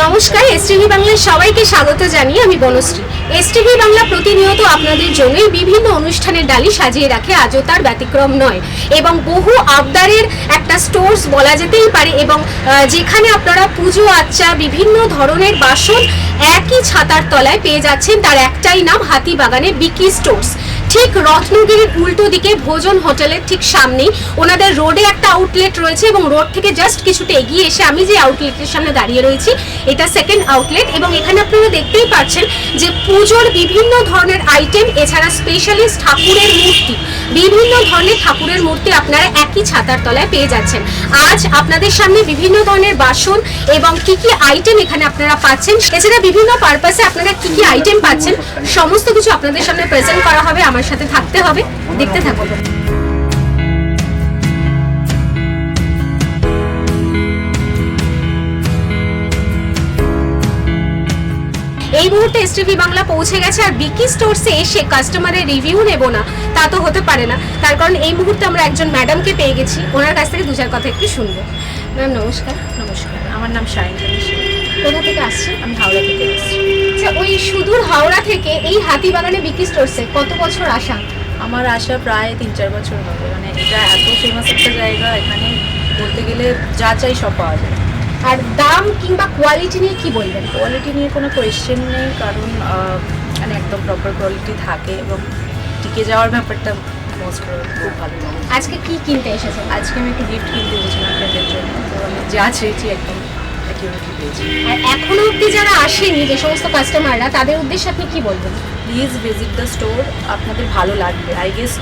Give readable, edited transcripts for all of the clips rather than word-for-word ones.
নমস্কার, এসটিভি বাংলার সবাইকে স্বাগত জানিয়ে আমি বনশ্রী। এসটিভি বাংলা প্রতিনিয়ত আপনাদের জন্যই বিভিন্ন অনুষ্ঠানের ডালি সাজিয়ে রাখে, আজও তার ব্যতিক্রম নয়। এবং বহু আবদারের একটা স্টোর্স বলা যেতেই পারে, এবং যেখানে আপনারা পুজো আচ্চা বিভিন্ন ধরনের বাসন একই ছাতার তলায় পেয়ে যাচ্ছেন। তার একটাই নাম, হাতিবাগানে বিকি স্টোর্স। ঠিক রত্নগিরির উল্টো দিকে ভোজন হোটেলের ঠিক সামনেই ওনাদের রোডে একটা আউটলেট রয়েছে, এবং রোড থেকে জাস্ট কিছুটা এগিয়ে এসে আমি যে আউটলেটের সামনে দাঁড়িয়ে রয়েছি এটা সেকেন্ড আউটলেট। এবং এখানে আপনারা দেখতেই পাচ্ছেন যে পুজোর বিভিন্ন ধরনের আইটেম, এছাড়া স্পেশালিস্ট ঠাকুরের মূর্তি, বিভিন্ন ধরনের ঠাকুরের মূর্তি আপনারা একই ছাতার তলায় পেয়ে যাচ্ছেন। আজ আপনাদের সামনে বিভিন্ন ধরনের বাসন এবং কি কি আইটেম এখানে আপনারা পাচ্ছেন, এছাড়া বিভিন্ন পারপাসে আপনারা কি কি আইটেম পাচ্ছেন, সমস্ত কিছু আপনাদের সামনে প্রেজেন্ট করা হবে। আমার সাথে থাকতে হবে, দেখতে থাকুন। এই মুহূর্তে এসটিভি বাংলা পৌঁছে গেছে, আর বিকি স্টোরসে এসে কাস্টমারের রিভিউ নেব না তা তো হতে পারে না। তার কারণ এই মুহূর্তে আমরা একজন ম্যাডামকে পেয়ে গেছি, ওনার কাছ থেকে দু চার কথা একটু শুনবো। ম্যাম নমস্কার। নমস্কার, আমার নাম সায়ন্তনী। কোথা থেকে আসছেন? আমি হাওড়া থেকে এসেছি। আচ্ছা, ওই সুদূর হাওড়া থেকে এই হাতিবাগানে বিকি স্টোরসে কত বছর আসা? আমার আসা প্রায় 3-4 বছর হবে। মানে এটা এত ফেমাস একটা জায়গা, এখানে বলতে গেলে যা চাই সব পাওয়া যায়। আর দাম কিংবা কোয়ালিটি নিয়ে কি বলবেন? কোয়ালিটি নিয়ে কোনো কোয়েশ্চেন নেই, কারণ মানে একদম প্রপার কোয়ালিটি থাকে এবং টিকে যাওয়ার ব্যাপারটা মোস্ট খুব ভালো লাগে। আজকে কি কিনতে এসেছেন? আজকে আমি একটু গিফট কিনতে এসেছিলাম ফ্রেন্ডের জন্য, তো আমি যা চেয়েছি একদম অ্যাকিউরেটলি পেয়েছি। আর এখনো অবধি যারা আসেনি, যে সমস্ত কাস্টমাররা, তাদের উদ্দেশ্যে আপনি কি বলবেন? প্লিজ ভিজিট দ্য স্টোর, আপনাদের ভালো লাগবে। আই গেস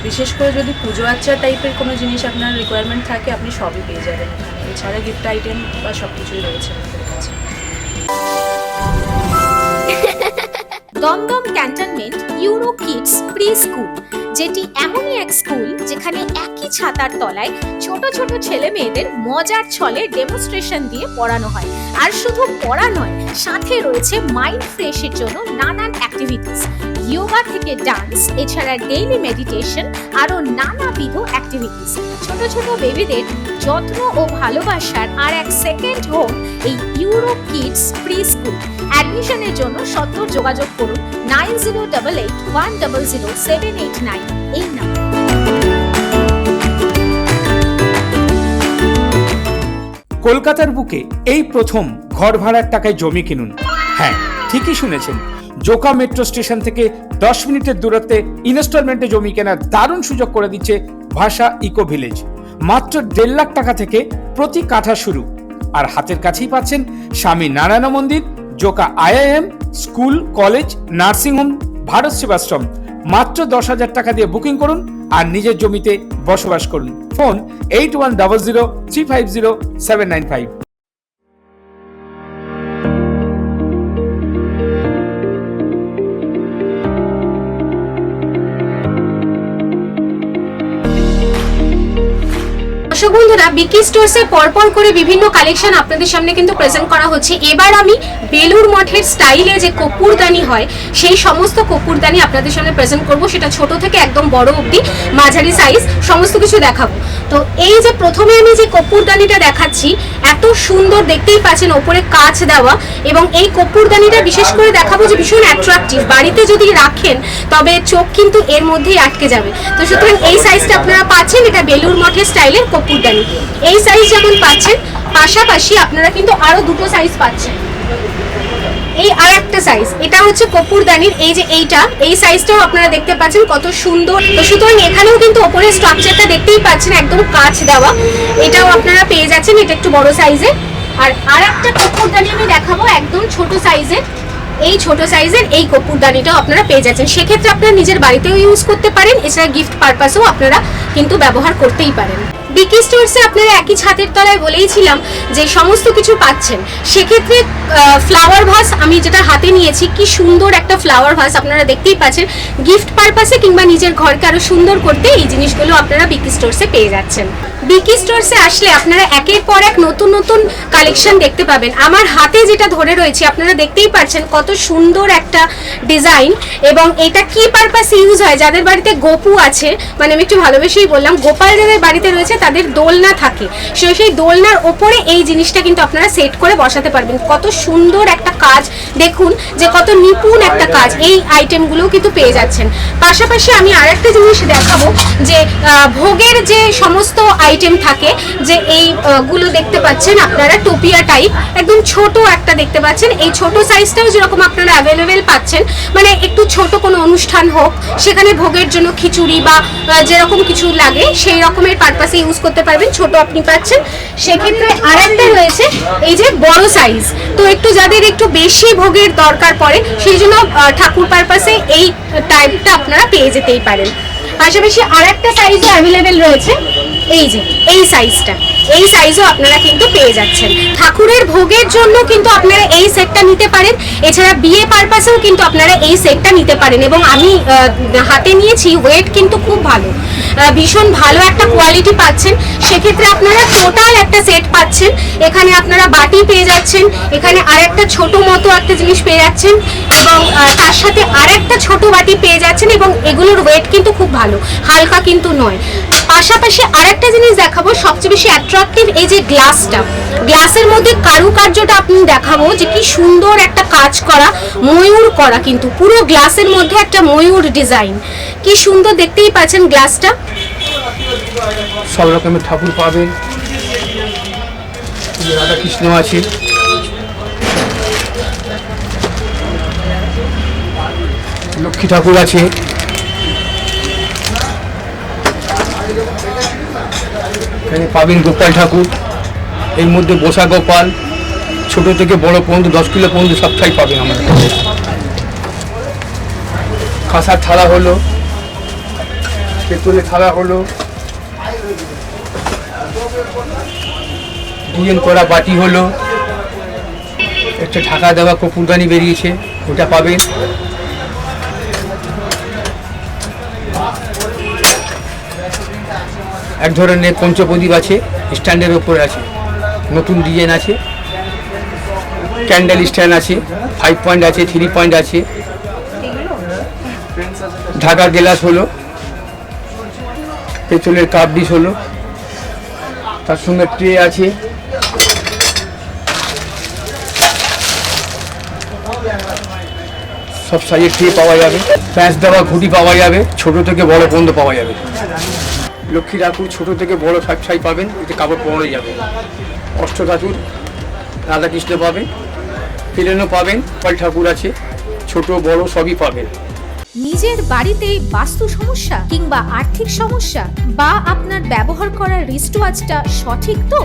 বিশেষ করে যদি পুজো আচ্চা টাইপের কোনো জিনিস আপনার রিকোয়ারমেন্ট থাকে, আপনি সবই পেয়ে যাবেন এখানে। এছাড়া গিফট আইটেম বা সব কিছুই রয়েছে আমাদের কাছে। Dum Dum Cantonment Euro Kids pre school, যেটি এমনই এক স্কুল যেখানে একই ছাতার তলায় ছোট ছোট ছেলে মেয়েদের মজার ছলে ডেমনস্ট্রেশন দিয়ে পড়ানো হয়। আর শুধু পড়া নয়, সাথে রয়েছে মাইন্ড ফ্রেশের জন্য নানান অ্যাক্টিভিটিস, যোগা থেকে ডান্স, এছাড়া ডেইলি মেডিটেশন, আরও নানাবিধ অ্যাক্টিভিটিস। ছোট ছোট বেবিদের যত্ন ও ভালোবাসার আর এক সেকেন্ড হোম এই ইউরো কিডস প্রি স্কুল। অ্যাডমিশনের জন্য সত্তর যোগাযোগ করুন 9088100789 এই নাম্বার। কলকাতার বুকে এই প্রথম ঘর ভাড়ার টাকায় জমি কিনুন। হ্যাঁ, ঠিকই শুনেছেন, জোকা মেট্রো স্টেশন থেকে 10 মিনিটের দূরত্বে ইনস্টলমেন্টে জমি কেনার দারুণ সুযোগ করে দিচ্ছে ভাষা ইকো ভিলেজ। মাত্র 1.5 লাখ টাকা থেকে প্রতি কাঠা শুরু। আর হাতের কাছেই পাচ্ছেন স্বামী নারায়ণ মন্দির, Joka IIM, school, college, nursing home, Bharat Sevashram. মাত্র 10,000 টাকা দিয়ে বুকিং করুন আর নিজের জমিতে বসবাস করুন। ফোন 8100350795। দর্শক বন্ধুরা, বিকি স্টোরসে পরপর করে বিভিন্ন কালেকশন আপনাদের সামনে কিন্তু প্রেজেন্ট করা হচ্ছে। এবার আমি বেলুর মঠের স্টাইলে যে কপুরদানি হয়, সেই সমস্ত কপুরদানি আপনাদের সামনে প্রেজেন্ট করব। সেটা ছোট থেকে একদম বড় অবধি, মাঝারি সাইজ, সমস্ত কিছু দেখাবো। তো এই যে প্রথমে আমি যে কপুরদানিটা দেখাচ্ছি, এত সুন্দর, দেখতেই পাচ্ছেন ওপরে কাঁচ দেওয়া। এবং এই কপুরদানিটা বিশেষ করে দেখাবো যে ভীষণ অ্যাট্রাকটিভ। বাড়িতে যদি রাখেন তবে চোখ কিন্তু এর মধ্যেই আটকে যাবে। তো সুতরাং এই সাইজটা আপনারা পাচ্ছেন, এটা বেলুর মঠের স্টাইলের কপুরদানি। এই সাইজ যেমন পাচ্ছেন, পাশাপাশি আপনারা কিন্তু আরো দুটো সাইজ পাচ্ছেন। এই আর একটা সাইজ, এটা হচ্ছে কপুরদানির এই যে এই সাইজটাও আপনারা দেখতে পাচ্ছেন কত সুন্দর। তো সুতরাং এখানেও কিন্তু ওপরের স্ট্রাকচারটা দেখতেই পাচ্ছেন একদম কাঁচ দেওয়া, এটাও আপনারা পেয়ে যাচ্ছেন। এটা একটু বড় সাইজের। আর একটা কপুরদানি আমি দেখাবো একদম ছোট সাইজের। এই ছোট সাইজের এই কপুরদানিটাও আপনারা পেয়ে যাচ্ছেন। সেক্ষেত্রে আপনারা নিজের বাড়িতেও ইউজ করতে পারেন, এছাড়া গিফট পারপাসেও আপনারা কিন্তু ব্যবহার করতেই পারেন। বিকি স্টোরসে আপনারা একই ছাদের তলায় বলেইছিলাম যে সমস্ত কিছু পাচ্ছেন। সেক্ষেত্রে ফ্লাওয়ার ভাস আমি যেটা হাতে নিয়েছি, কি সুন্দর একটা ফ্লাওয়ার ভাস আপনারা দেখতেই পাচ্ছেন। গিফট পারপাসে কিংবা নিজের ঘরকে আরো সুন্দর করতে এই জিনিসগুলো আপনারা বিকি স্টোরসে পেয়ে যাচ্ছেন। বিকি স্টোরসে আসলে আপনারা একের পর এক নতুন নতুন কালেকশন দেখতে পাবেন। আমার হাতে যেটা ধরে রয়েছে আপনারা দেখতেই পাচ্ছেন কত সুন্দর একটা ডিজাইন, এবং এটা কি পারপাস ইউজ হয়, যাদের বাড়িতে গোপু আছে, মানে আমি একটু ভালোবেসেই বললাম, গোপাল যাদের বাড়িতে রয়েছে তাদের দোলনা থাকে, সেই দোলনার ওপরে এই জিনিসটা কিন্তু আপনারা সেট করে বসাতে পারবেন। কত সুন্দর একটা কাজ, দেখুন যে কত নিপুণ একটা কাজ, এই আইটেমগুলোও কিন্তু পেয়ে যাচ্ছেন। পাশাপাশি আমি আরেকটা জিনিস দেখাবো যে ভোগের যে সমস্ত আইটেম থাকে, যে এই গুলো দেখতে পাচ্ছেন আপনারা টোপিয়া টাইপ, একদম ছোট একটা দেখতে পাচ্ছেন, এই ছোট সাইজটাও যেরকম আপনারা অ্যাভেলেবেল পাচ্ছেন, মানে একটু ছোট কোনো অনুষ্ঠান হোক সেখানে ভোগের জন্য খিচুড়ি বা যেরকম কিছু লাগে সেই রকমের পারপাসে ইউজ করতে পারবেন, ছোট আপনি পাচ্ছেন। সেক্ষেত্রে আরেকটা রয়েছে এই যে বড় সাইজ, তো একটু যাদের একটু বেশি ভোগের দরকার পড়ে সেই জন্য ঠাকুর পারপাসে এই টাইপটা আপনারা পেয়ে যেতেই পারেন। পাশাপাশি আরেকটা সাইজও অ্যাভেলেবেল রয়েছে, এই যে এই সাইজটা, এই সাইজও আপনারা কিন্তু পেয়ে যাচ্ছেন। ঠাকুরের ভোগের জন্য কিন্তু আপনারা এই সেটটা নিতে পারেন, এছাড়া বিয়ে পারপাসেও কিন্তু আপনারা এই সেটটা নিতে পারেন। এবং আমি হাতে নিয়েছি, ওয়েট কিন্তু খুব ভালো, ভীষণ ভালো একটা কোয়ালিটি পাচ্ছেন। সেক্ষেত্রে আপনারা টোটাল একটা সেট পাচ্ছেন, এখানে আপনারা বাটি পেয়ে যাচ্ছেন, এখানে আরেকটা ছোট মতো একটা জিনিস পেয়ে যাচ্ছেন, এবং তার সাথে আরেকটা ছোট বাটি পেয়ে যাচ্ছেন, এবং এগুলোর ওয়েট কিন্তু খুব ভালো, হালকা কিন্তু নয়। পাশাপাশি আরেকটা জিনিস দেখাবো, সবচেয়ে বেশি অ্যাট্রাকটিভ এই যে গ্লাসটা, গ্লাসের মধ্যে কারুকার্যটা আপনি দেখাবো যে কি সুন্দর একটা কাজ করা, ময়ূর করা, কিন্তু পুরো গ্লাসের মধ্যে একটা ময়ূর ডিজাইন, কি সুন্দর দেখতেই পাচ্ছেন গ্লাসটা। সব রকমের ঠাকুর পাবেন, রাধা কৃষ্ণ আছে, লক্ষ্মী ঠাকুর আছে, এখানে পাবেন গোপাল ঠাকুর, এর মধ্যে বসা গোপাল, ছোট থেকে বড় পর্যন্ত 10 কিলো পর্যন্ত সবটাই পাবেন আমাদের কাছে। কাঁসার থালা হলো, পেতলের থালা হলো, ডিজাইন করা বাটি হলো, একটা ঢাকা দেওয়া কপুরদানি বেরিয়েছে, ওটা পাবেন। এক ধরনের পঞ্চপ্রদীপ আছে, স্ট্যান্ডের ওপরে আছে, নতুন ডিজাইন আছে, ক্যান্ডেল স্ট্যান্ড আছে, 5 পয়েন্ট আছে, 3 পয়েন্ট আছে, ঢাকা গ্লাস হলো, পেতলের কাপ ডিশ হলো, তার সঙ্গে ট্রে আছে, সব সাইজের ট্রে পাওয়া যাবে, প্যাঁচ দেওয়া ঘুটি পাওয়া যাবে, ছোট থেকে বড় পর্যন্ত পাওয়া যাবে। লক্ষ্মী ঠাকুর ছোট থেকে বড় সব সাইজ পাবেন, এতে কাপড় পরে যাবে। অষ্ট ঠাকুর, রাধাকৃষ্ণ পাবেন, ফিরেনও পাবেন, গোপাল ঠাকুর আছে, ছোট বড় সবই পাবেন। নিজের বাড়িতে বাস্তু সমস্যা কিংবা আর্থিক সমস্যা, বা আপনার ব্যবহার করা রিস্টওয়াচটা সঠিক তো,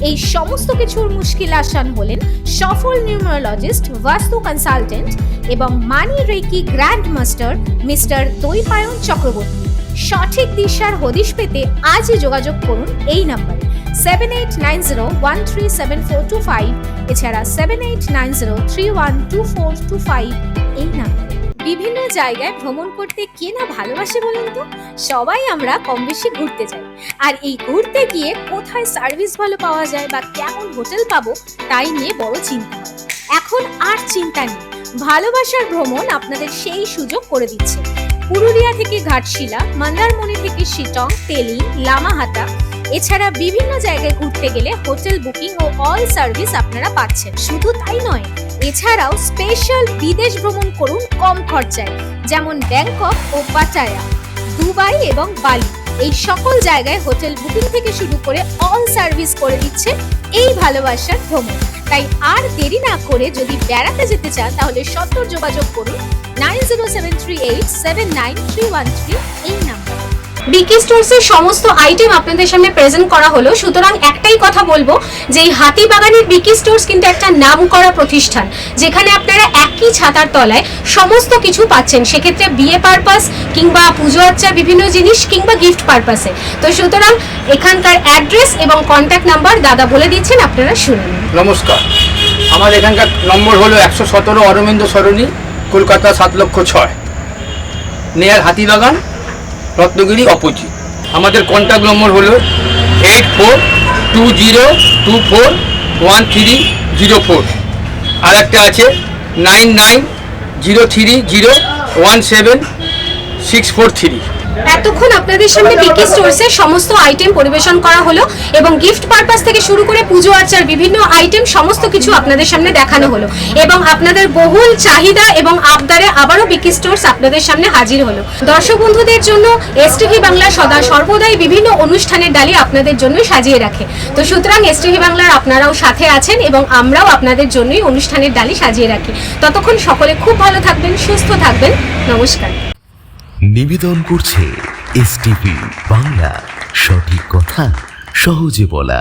এই সমস্ত কিছুর মুশকিল আসান হলেন সফল নিউমারোলজিস্ট, বাস্তু কনসালটেন্ট এবং money reiki grand master mister Dwaipayan Chakraborty. সঠিক দিশার হদিশ পেতে আজই যোগাযোগ করুন এই নাম্বারে 7890137425, এছাড়া 7890312425 এই নাম্বারে। বিভিন্ন জায়গায় ভ্রমণ করতে কে না ভালোবাসে বলুন তো? সবাই আমরা কম বেশি ঘুরতে যাই, আর এই ঘুরতে গিয়ে কোথায় সার্ভিস ভালো পাওয়া যায় বা কেমন হোটেল পাবো তাই নিয়ে বড় চিন্তা হয়। এখন আর চিন্তা নেই, ভালোবাসার ভ্রমণ আপনাদের সেই সুযোগ করে দিচ্ছে। পুরুলিয়া থেকে ঘাটশিলা, মন্দারমণি থেকে শিটং, তেলি, লামাহাটা, এছাড়া বিভিন্ন জায়গায় ঘুরতে গেলে হোটেল বুকিং ও অল সার্ভিস আপনারা পাচ্ছেন। শুধু তাই নয়, এছাড়াও স্পেশাল বিদেশ ভ্রমণ করুন কম খরচায়, যেমন ব্যাংকক ও পাটায়া, দুবাই এবং বালি। এই সকল জায়গায় হোটেল বুকিং থেকে শুরু করে অল সার্ভিস করে দিচ্ছে এই ভালোবাসার ভ্রমণ। তাই আর দেরি না করে যদি বেড়াতে যেতে চান তাহলে সত্বর যোগাযোগ করুন 9073879313 এই নাম্বার। বিকি স্টোরসের সমস্ত আইটেম আপনাদের সামনে প্রেজেন্ট করা হলো, সুতরাং একটাই কথা বলবো যে এই হাতিবাগানের বিকি স্টোরস কিন্তু একটা নামকরা প্রতিষ্ঠান, যেখানে আপনারা একই ছাতার তলায় সমস্ত কিছু পাচ্ছেন, সেক্ষেত্রে বিয়ে পারপাস কিংবা পুজো আচ্চার বিভিন্ন জিনিস কিংবা গিফট পারপাসে। তো সুতরাং এখানকার অ্যাড্রেস এবং কন্ট্যাক্ট নাম্বার দাদা বলে দিচ্ছেন, আপনারা শুনে নিন। নমস্কার, আমার এখানকার নম্বর হলো 117 অরবিন্দ সরণি, কলকাতা 7,06,000, নিয়ার হাতিবাগান, রত্নগিরি অপোজিট। আমাদের কন্ট্যাক্ট নম্বর হলো 8420241304। আর একটা আছে 9903017643। এতক্ষণ আপনাদের সামনে বিকি স্টোরসের সমস্ত আইটেম পরিবেশন করা হলো এবং গিফট পারপাস থেকে শুরু করে পুজো আর্চার বিভিন্ন আইটেম সমস্ত কিছু আপনাদের সামনে দেখানো হলো এবং আপনাদের বহুল চাহিদা এবং আবদারে আবারও বিকি স্টোরস আপনাদের সামনে হাজির হলো। দর্শক বন্ধুদের জন্য এসটিভি বাংলা সদা সর্বদাই বিভিন্ন অনুষ্ঠানের ডালি আপনাদের জন্য সাজিয়ে রাখে। তো সুতরাং এসটিভি বাংলার আপনারাও সাথে আছেন এবং আমরাও আপনাদের জন্যই অনুষ্ঠানের ডালি সাজিয়ে রাখি। ততক্ষণ সকলে খুব ভালো থাকবেন, সুস্থ থাকবেন। নমস্কার। নিবেদন করছে এসটিভি বাংলা, সঠিক কথা সহজে বলা।